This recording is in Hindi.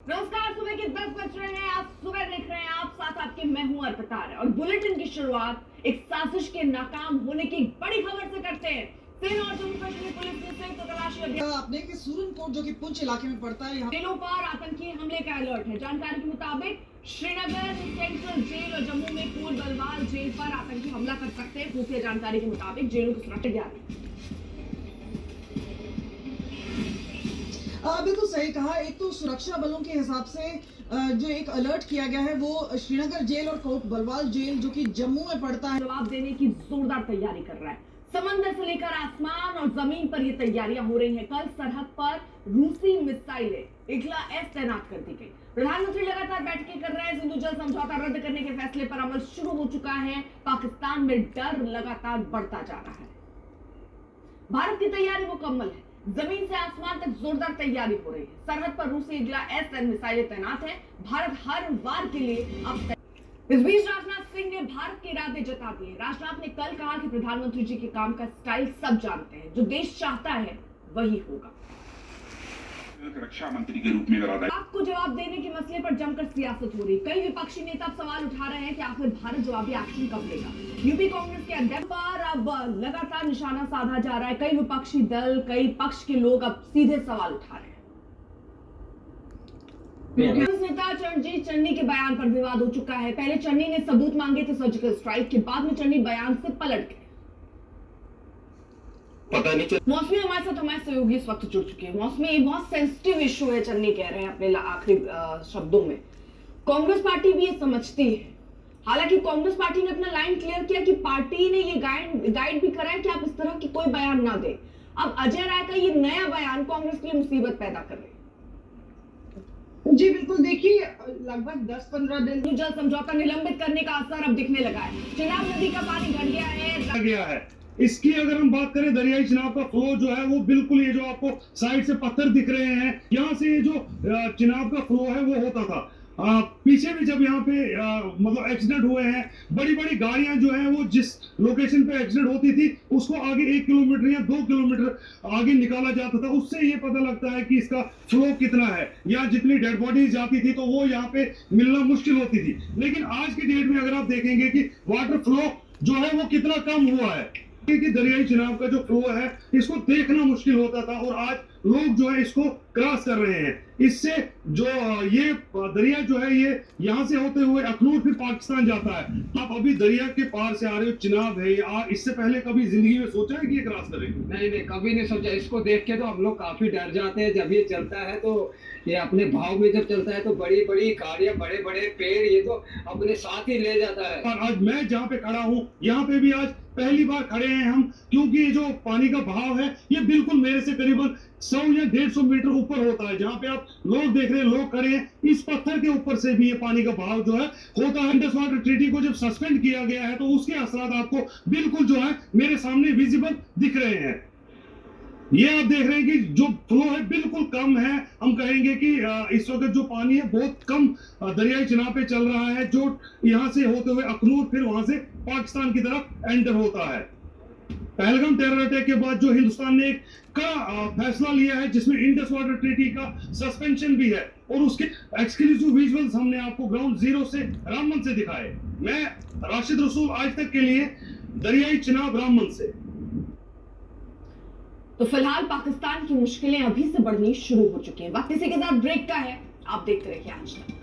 नमस्कार, सुबह के 10 बज रहे हैं। आप सुबह देख रहे हैं, आप साथ आपके मैं हूं अर्पिता और बुलेटिन की शुरुआत एक साजिश के नाकाम होने की बड़ी खबर से करते हैं। सेना और जम्मू कश्मीर पुलिस ने संयुक्त तलाशी अभियान आपने कि सूरनकोट जो कि पुंछ इलाके में पड़ता है, यहाँ जेलों पर आतंकी हमले का अलर्ट है। जानकारी के मुताबिक श्रीनगर सेंट्रल जेल और जम्मू में कोट बलवाल जेल पर आतंकी हमला कर सकते हैं। खुफिया जानकारी के मुताबिक जेलों की सुरक्षा जारी है। बिल्कुल सही कहा। एक तो सुरक्षा बलों के हिसाब से जो एक अलर्ट किया गया है वो श्रीनगर जेल और कोट बलवाल जेल जो कि जम्मू में पड़ता है, जवाब देने की जोरदार तैयारी कर रहा है। समंदर से लेकर आसमान और जमीन पर ये तैयारियां हो रही हैं। कल सरहद पर रूसी मिसाइलें इगला एस तैनात कर दी गई। प्रधानमंत्री लगातार बैठकें कर रहे हैं। सिंधु जल समझौता रद्द करने के फैसले पर अमल शुरू हो चुका है। पाकिस्तान में डर लगातार बढ़ता जा रहा है। भारत की तैयारी मुकम्मल है। जमीन से आसमान तक जोरदार तैयारी हो रही है। सरहद पर रूसी इगला एस मिसाइलें तैनात है। भारत हर वार के लिए अब इस बीच राजनाथ सिंह ने भारत के इरादे जता दिए। राजनाथ ने कल कहा कि प्रधानमंत्री जी के काम का स्टाइल सब जानते हैं। जो देश चाहता है वही होगा। रक्षा मंत्री के रूप में आपको जवाब देने के मसले पर जमकर सियासत हो रही। कई विपक्षी नेता अब सवाल उठा रहे हैं कि आखिर भारत जवाबी एक्शन कब लेगा। यूपी कांग्रेस के अध्यक्ष पर अब लगातार निशाना साधा जा रहा है। कई विपक्षी दल, कई पक्ष के लोग अब सीधे सवाल उठा रहे हैं। कांग्रेस नेता चरणजीत चन्नी के बयान पर विवाद हो चुका है। पहले चन्नी ने सबूत मांगे थे सर्जिकल स्ट्राइक के, बाद में चन्नी बयान से पलट गए। पता नहीं चल मौसमी हमारे सहयोगी इस वक्त जुड़ चुके हैं। मौसमी, ये बहुत सेंसिटिव इशू है, चन्नी कह रहे हैं अपने आखिरी शब्दों में। कांग्रेस पार्टी भी ये समझती है। हालांकि कांग्रेस पार्टी ने अपना लाइन क्लियर किया कि पार्टी ने ये गाइड भी करा है कि आप इस तरह की कोई बयान ना दें। अब अजय राय का ये नया बयान कांग्रेस के लिए मुसीबत पैदा कर रहे हैं। जी बिल्कुल। देखिए, लगभग 10-15 दिन जल समझौता निलंबित करने का असर अब दिखने लगा है। चिनाब नदी का पानी घट गया है। इसकी अगर हम बात करें, दरियाई चिनाब का फ्लो जो है वो बिल्कुल, ये जो आपको साइड से पत्थर दिख रहे हैं, यहाँ से ये जो चिनाब का फ्लो है वो होता था। पीछे भी जब यहाँ पे मतलब एक्सीडेंट हुए हैं, बड़ी बड़ी गाड़ियां जो है वो जिस लोकेशन पे एक्सीडेंट होती थी उसको आगे 1 किलोमीटर या 2 किलोमीटर आगे निकाला जाता था। उससे ये पता लगता है कि इसका फ्लो कितना है। या जितनी डेड बॉडीज जाती थी तो वो यहाँ पे मिलना मुश्किल होती थी। लेकिन आज की डेट में अगर आप देखेंगे कि वाटर फ्लो जो है वो कितना कम हुआ है, कि दरियाई चिनाब का जो फ्लो है इसको देखना मुश्किल होता था और आज लोग जो है इसको क्रॉस कर रहे हैं। इससे जो ये दरिया जो है ये यहाँ से होते हुए अखनूर फिर पाकिस्तान जाता है। आप अभी दरिया के पार से आ रहे हो, चिनाब है। इससे पहले कभी जिंदगी में सोचा है कि ये क्रॉस करेंगे? नहीं, कभी नहीं सोचा। इसको देख के तो हम लोग काफी डर जाते हैं। जब ये चलता है तो ये अपने भाव में जब चलता है तो बड़ी बड़ी गाड़ियां, बड़े बड़े पेड़ ये तो अपने साथ ही ले जाता है। और आज मैं जहाँ पे खड़ा हूँ, यहाँ पे भी आज पहली बार खड़े हैं हम, क्योंकि ये जो पानी का बहाव है ये बिल्कुल मेरे से करीबन 100 या 150 मीटर ऊपर होता है। जहाँ पे आप लोग देख रहे हैं, लोग खड़े हैं, इस पत्थर के ऊपर से भी ये पानी का बहाव जो है होता है। इंडस वाटर ट्रीटी को जब सस्पेंड किया गया है तो उसके असरात आपको बिल्कुल जो है मेरे सामने विजिबल दिख रहे हैं। ये आप देख रहे हैं कि जो फ्लो है बिल्कुल कम है। हम कहेंगे कि इस वक्त जो पानी है बहुत कम दरियाई चिनाब पे चल रहा है, जो यहाँ से होते हुए अखनूर फिर वहां से पाकिस्तान की तरफ एंटर होता है। पहलगाम टेरर अटैक के बाद जो हिंदुस्तान ने एक का फैसला लिया है जिसमें इंडस वाटर ट्रीटी का सस्पेंशन भी है, और उसके एक्सक्लूसिव विजुअल्स हमने आपको ग्राउंड जीरो से रामबन से दिखाए। मैं राशिद रसूल, आज तक के लिए दरियाई चिनाब, रामबन से। तो फिलहाल पाकिस्तान की मुश्किलें अभी से बढ़नी शुरू हो चुकी हैं। वक्त इसी के साथ ब्रेक का है। आप देखते रहिए आज तक।